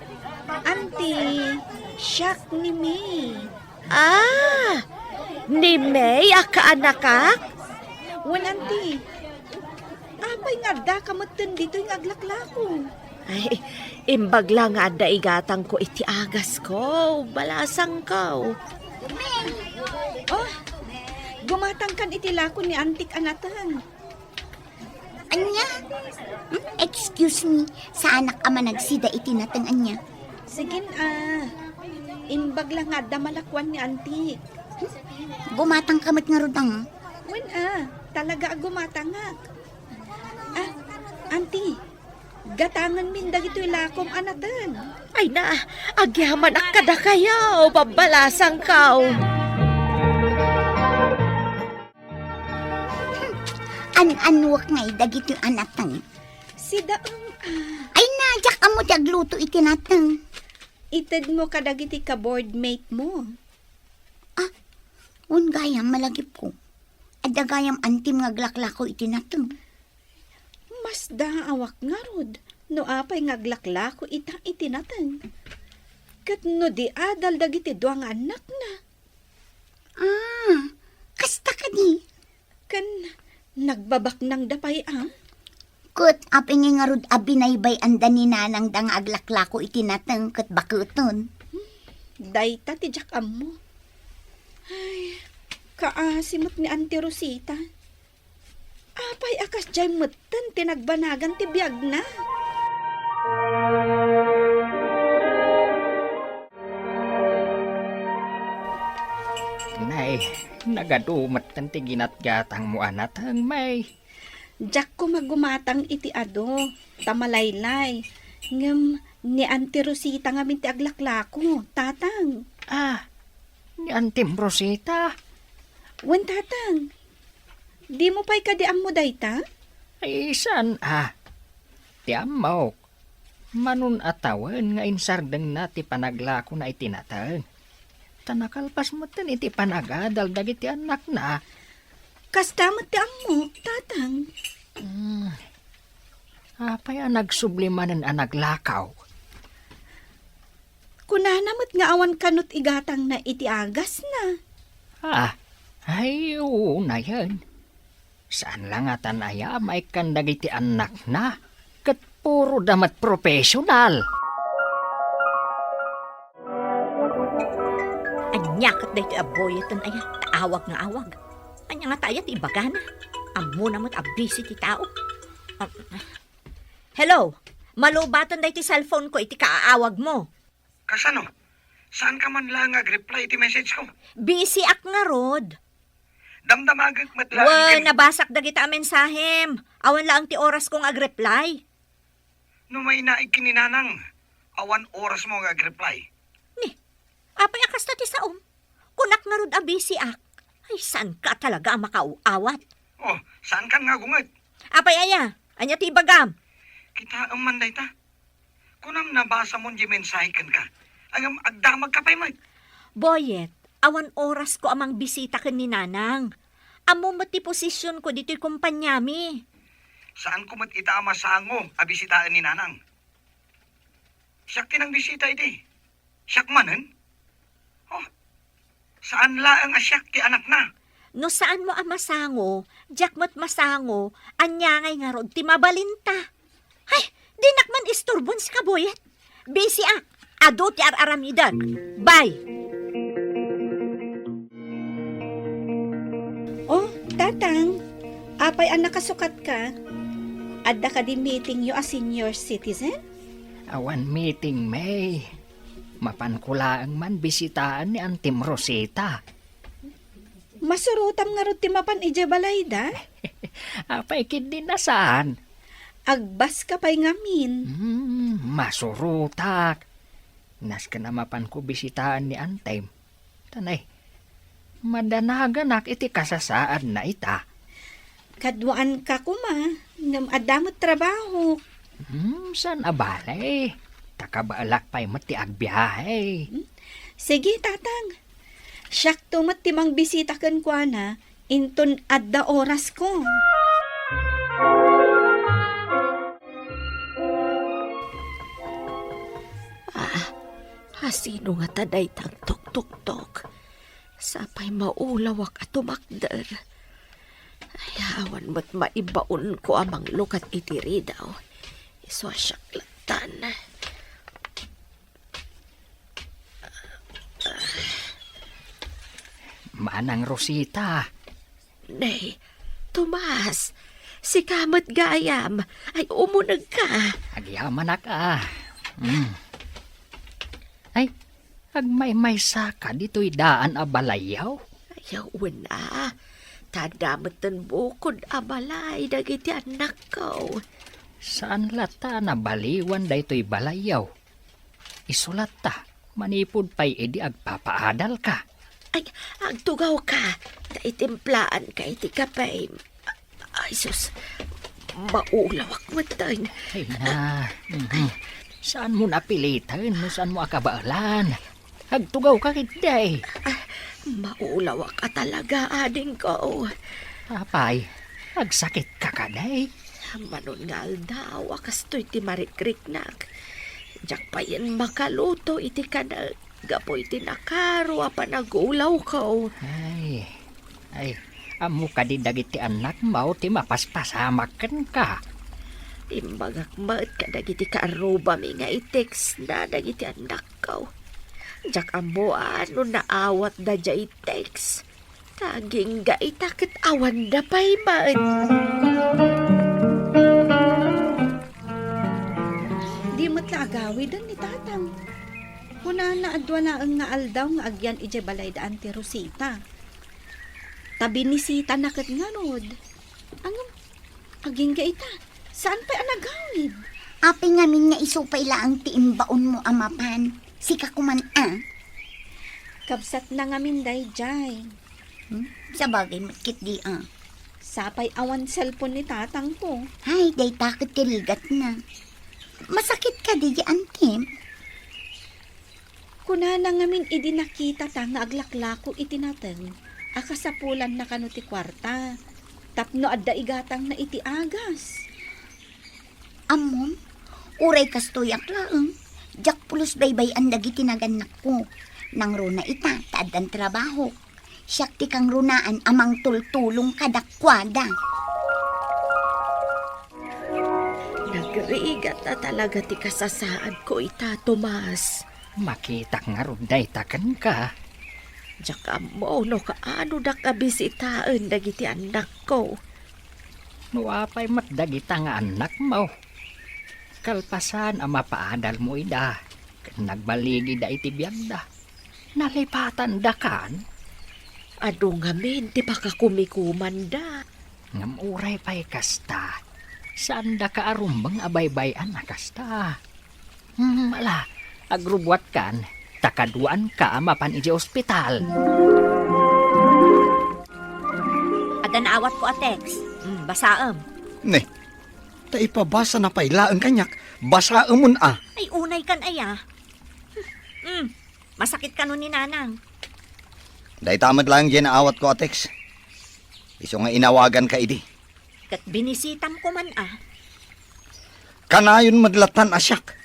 Auntie, siyak ni May. Ni May, akaanakak? Wan auntie. Apay nga da kamutin dito yung aglaklako. Ay, imbag lang nga da igatang ko iti agas ko. Balasang ko. Oh, gumatang kan itilako ni antik anatan. Anya? Excuse me, sa anak ama nagsida itinatang anya. Sige imbag lang nga da malakwan ni antik. Gumatang kamot nga rodang. Wan talaga gumatang nga. Auntie, gatangan min dagito ilakom anatan. Ay na, agyaman ak kada kayaw. Babalasang kaw. An-anuak ngay dagito anatang. Si daong Ay nadyak amo dagluto itinatang. ited mo kadagiti ka boardmate mo. Un gayam malagip ko. Adda gayam antim nga glaklako itinatang. Mas daawak nga rod. No apay nga glaklako ita itinatan. Kat no di adal dagiti duang anak na. Kasta ka di. Kan nagbabak ng dapay Kut apingi nga rod abinaybay anda ni nanang dang aglaklako itinatang kat bakuton. Dayta ti jakam mo. Ay, kaasimot ni Auntie Rosita. Apay akas jay mutten tinagbanagan ti biyag na. nagadumat ng tiginat-gatang mo anat hang may. Jak ko magumatang iti ado, tamalaylay. Ngem, ni Auntie Rosita nga minti aglaklako, tatang. Ni Antim Rosita. Wen tatang, di mo pa'y kadiam mo dayta? Ay isan Tiamaw. Manun atawan nga insardeng na ti panaglako na itinatang. Tanakalpas mo tin iti panagadal dagiti anak na. Kastamot ti mo, tatang. Apay nagsublimanan ang naglakaw. Kunanamot nga awan kanot igatang na iti agas na. Ay oo na yan. Saan lang atan aya may dagiti anak na. Kat puro damat profesional. Anya kat dito aboyatan aya, taawag nga awag. Anya nga tayo ti ibaga na. Amo naman abisi ti tao. Hello, malubatan dito ti cellphone ko iti kaaawag mo. Kasano? Saan ka man lang ag-reply iti message ko? Busy ak nga rod. Damdamagag matlang. Wan, nabasak dagita mensahem. Awan lang ti oras kong ag-reply. No may naig kininanang, awan oras mo ag-reply. Apay akas na ti saom. Kunak nga rod abisi ak. Ay, saan ka talaga makauawat? Oh, saan kan nga gungad? Apay aya, anya ti bagam. Kita ang manday ta. Kunam nabasa mo di mensahe kan ka. Ang agdamag ka pa'y mag. Boyet, awan oras ko amang bisita ken ni Nanang. Amo mo ti posisyon ko dito'y kumpanyami. Saan ko mat itaama sango abisitaan ni Nanang? Siyak tinang bisita iti. Siyak manen? Oh, saan laang asyak ti anak na? No saan mo amasango, jakmat masango, anyangay nga rod ti mabalinta. Ay, dinakman isturbon si kaboyet. Busy ak, ado ti araramidan. Bye! Oh, tatang, apay ang nakasukat ka. Adda ka di meeting yo a senior citizen? Awan meeting may. Mapankulaang man bisitaan ni Antim Rosita. Masurutam nga rod ti mapan ije balayda. Apay kid din na saan? Agbas ka pa'y ngamin. Masurutak. Nas ka na mapan ko bisitaan ni Antem. Tanay, madanaganak iti kasasaan na ita. Kadwaan ka kuma, ngam adamot trabaho. San abalay? Takabaalak pa'y mati agbiyahe. Sige, tatang. Siyak tumat timang bisita kan kwa na, inton adda oras ko. Hasino nga taday tang tok-tok-tok. Sapay maulawak at tumakder. Ayawan mo't maibaon ko amang lukat itiri daw. Iswasyak latan. Manang Rosita. Nay, Tomas, si Kamat Gayam ay umunag ka. Agyaman ka. Ay, agmay-may saka dito'y daan abalayaw. Ayaw na. Tadamatan bukod abalay dagiti anak ko. Saan lata na baliwan daytoy balayaw? Isulat ta, manipod pa'y edi agpapaadal ka. Ay, agtugaw ka. Taitimplaan ka iti kapay. Ay, sus. Maulawak mo tayo. Ay na. Saan mo napilitan? Saan mo akabaalan? Agtugaw ka kitday. Maulawak ka talaga, ading ko. Apay, agsakit ka kaday. Manon nga daw, akas to'y ti marikriknak. Diyak pa yan makaluto, iti ka na gapoy ti nakaro, panagulaw ko. Ay, amo ka di dagiti anak mo, ti mapaspasamakan ka. Imbagakmat ka dagiti kaaruba mi nga i-text na dagiti anak ko. Diyak amo ano naawat da dya i-text. Taging ga itakit awan da pa'y man. Di matla agawi dan ni tatang. Kuna na adwa na ang nga aldaw nga agyan ije balay da Auntie Rosita. tabinisita na kat nga rod. Angam, aging ka ita, saan pa anagawid? Api ngamin nga isupay laang tiimbaon mo amapan. Sika kuman Kabsat na ngamin day jay. Sa bagay matkit di Sapay awan cellphone ni tatang ko. Hay, day takot tiligat na. Masakit ka di Antim. Kuna na ngamin idi nakita ta nga aglaklako iti nateng. Akasapulan na kano ti kwarta. Tapno adda igatang na iti agas. Amon, uray kastoyak laeng. Jak pulos baybay ang dagiti naganak ko. Nang runa ita, taadan trabaho. Siyak ti kang runaan amang tultulong kadakwada. Nagrigat na talaga ti kasasaad ko ita, Tomas. Makita nga ron daytakan ka. Tsaka mo, no kaano na kabisitaan dagiti anak ko. Nuapay matdagita nga anak mo. Kalpasan ang mapaadal mo ida. Nagbaligi da iti biyagda. Nalipatan da kan. Ado nga min, di pa ka kumikumanda. Ngam uray pa'y kasta. Saan da ka arumbang abaybayan na kasta? Ala, agrubwat kan, takaduan ka mapan iji ospital. Adan awat ko atex. Basaam. Ne, ta ipabasa na payla ang kanyak. Basa umon Ay, unay kan aya. Masakit ka nun ni Nanang. Day tamad lang dyan na awat ko, Atex. Iso nga inawagan ka, idi. Kat binisitam ko man Kanayon madlatan asyak.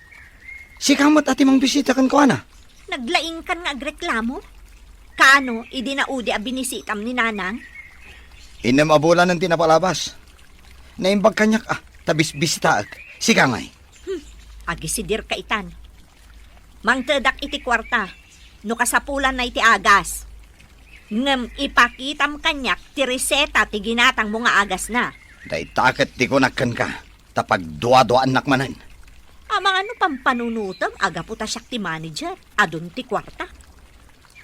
Si kamot ati mang bisita kan ko, ana. Naglaing kan nga agreklamo. Kaano, idi na udi a binisitam ni Nanang? Inamabulan ng tinapalabas. Naimbag kanyak, tabis bisitaag. Si kangay. Agisidir ka itan. Mangtedak iti kwarta. No kasapulan na iti agas. Ngem ipakitam kanyak ti reseta ti ginatang mo nga agas na. Day taket ti kunakan ka. Tapag dua-duaan nakmanan. Amang ano pampanunutam, aga puta siyak ti manager. Adun ti kwarta.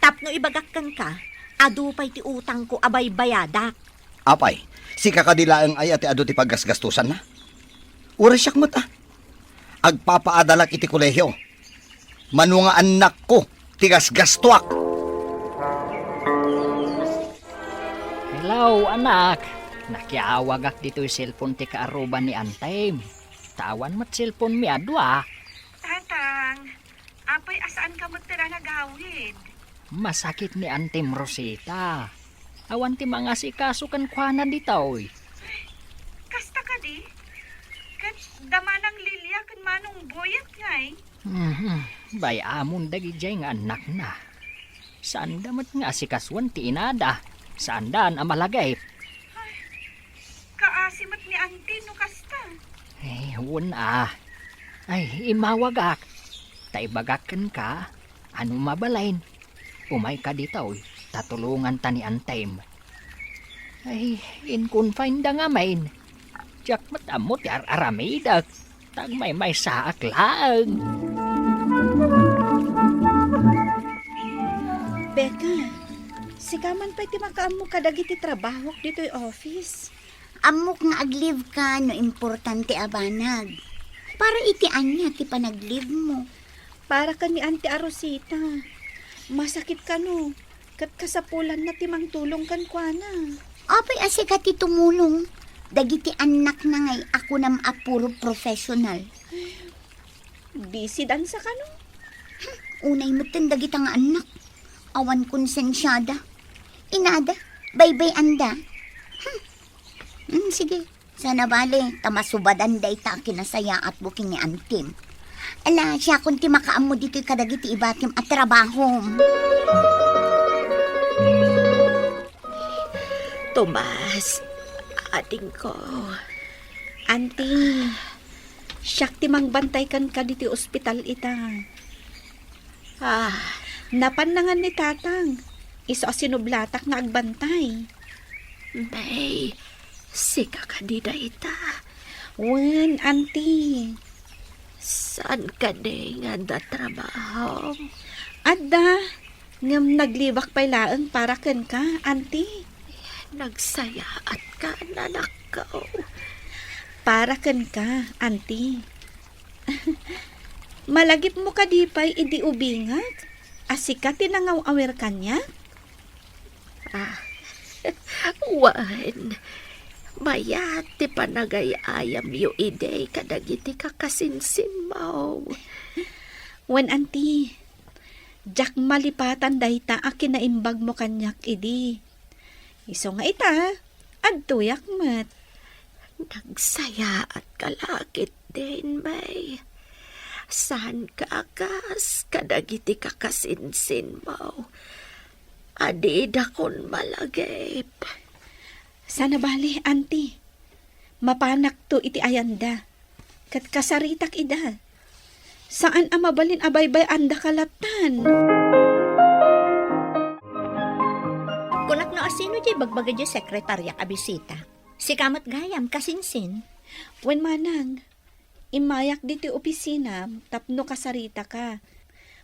Tapno ibagakkan ka, adu pa'y ti utang ko abay bayadak. Apay, si kakadilaang ay ati ado ti paggasgastusan na. Uras siyak mata. Agpapaadalak iti kolehyo. Manu nga anak ko, tigas gastuak. Hello, anak. Nakiawag ak dito yung cellphone ti kaaruban ni Antay. Tawan mat cellphone mi adwa. Tatang, apay asaan ka magtira na gawin? Masakit ni Antem Rosita. Awan ti mga sikaso kan kuana ditoy. Kasta ka di? Kat damanang lilya kan manong boyat ngay. Bayamon dagi jay nga anak na. Saan damat nga sikaswan ti inada? Saan daan amalagay? Kaasimat ni auntie no kasta. Huwag Ay, imawagak. Taibagakan ka. Ano mabalain? Umay ka dito, tatulungan ta ni Antem. Ay, in-confine da nga main. Diyak matamot aramidak. Tag may saak laang. Beka, sikaman pa iti makaammo kadagiti trabaho dito yung office. Amok nga aglive ka no importante abanag. Para itian niya ti panaglive mo. Para ka ni Auntie Arosita. Masakit ka no. Kat kasapulan na timang tulong kan kwa na. Apay ase ka ti tumulong. Dagiti anak na ngay ako nam apuro professional. Busy dan sa ka no. Unay mo tin dagita nga anak. Awan konsensyada. Inada, baybay anda. Sige, sana bale, tamasubadan day ta kinasaya at buking ni Antim. Ala, siya kung ti makaam mo dito'y kadagiti ibatim at trabaho. Tomas, ating ko. Auntie, siyak timang bantay kan ka dito ospital ita. Napanangan ni tatang. Iso sinublatak nga agbantay. Bay, sika ka di da ita. Wen, auntie. Saan ka di nga da trabaho? Adda, ngam naglibak pay laeng para ken ka, auntie. Nagsaya at ka, nanak ko. Para kan ka, auntie. Malagip mo ka di pa'y idi ubingag. Asika tinangaw awer kanya. Wan, mayat ti panagayayam yu ide kadagiti kakasinsin mo. Wen auntie, jak malipatan dayta a kinaimbag mo kanyak idi. Iso nga ita, adtuyak mat. Nagsaya at kalakit din, may. Saan ka akas kadagiti kakasinsin mo? Adida kon malagip. Sana bali, auntie. Mapanak to iti ayanda. Kat kasaritak ida. Saan ang mabalin abaybay anda kalatan? Kunak no asino di bagbaga di sekretarya kabisita. Si kamat gayam kasinsin. Wen manang, imayak diti opisina, tapno kasarita ka.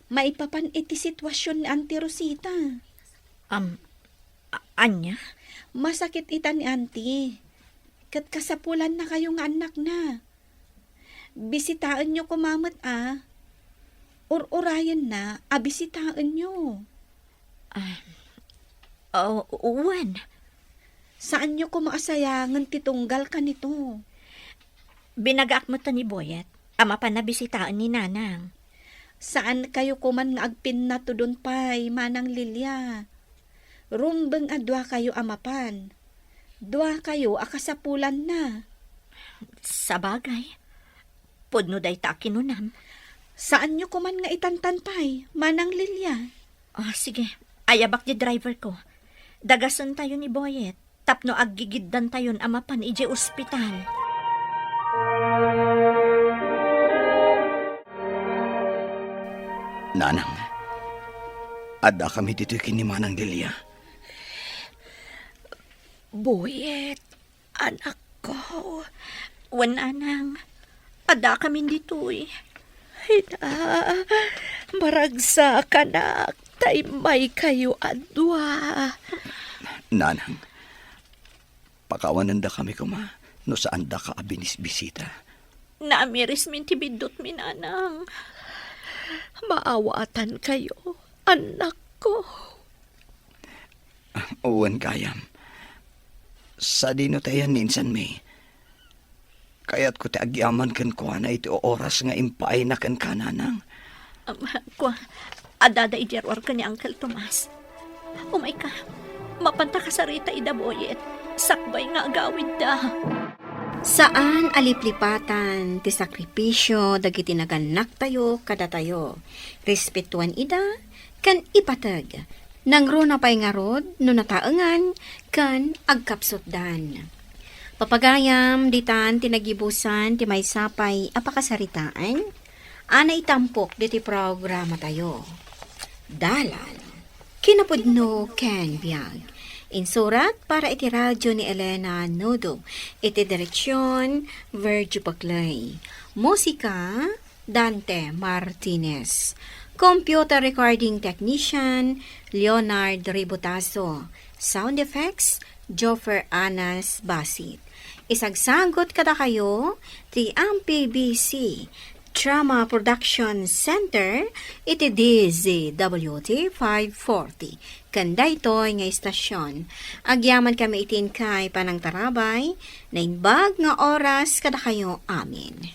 Maipapan iti sitwasyon ni Auntie Rosita. Anya? Masakit ita ni Auntie. Kat kasapulan na kayong anak na. Bisitaan nyo kumamot Urayan na, abisitaan nyo. Uwan. Saan nyo kumaasayangan titunggal ka nito? Binagaak mo to ni Boyet. Ama pa nabisitaan ni Nanang. Saan kayo kuman nga agpin na to dun pa'y manang Lilia? Rumbeng adwa kayo amapan. Dua kayo akasapulan na. Sa bagay. Pudno day ta kinunam. Saan nyo kuman nga itantan pa'y manang Lilia? Sige. Ayabak di driver ko. Dagasan tayo ni Boyet. Tapno aggigiddan tayon amapan ije ospital. Nanang, ada kami dito kini Manang Lilia. Boyet, anak ko. Wan anang, ada kami dito eh. Hina, maragsa ka na. Taymay kayo adwa. Nanang, pakawanan da kami kuma no saan da ka abinis-bisita. Namiris min tibidot minanang. Maawatan kayo, anak ko. Uwan kayam. Sa dino tayo ninsan may. Kaya't ko ti agyaman kan ko na iti oras nga impay na kan kananang. Adada ijerwar ka ni Uncle Tomas. Umay ka, mapanta ka sa rita ida Boyet. Sakbay nga agawid da. Saan aliplipatan ti sakripisyo dagiti naganak tayo kada tayo. Respetuan ida kan ipatag. Nangro na pay nga rod no nataengan kan agkapsotdan. Papagayam ditan tinagibusan ti maysapay apakasaritaan. Ana itampok diti programa tayo. Dalan. Kinapudno ken biyag. Insurat para iti radyo ni Elena Nodo. Iti direksyon Virgil Paclay. Musika Dante Martinez. Computer recording technician Leonard Ributaso. Sound effects Joffer Anas Basit. Isagsagot kada kayo ti MPBC Drama Production Center iti DZWT 540. Kanda ito'y nga istasyon. Agyaman kami itin kay Panang Tarabay na inbag nga oras kada kayo amin.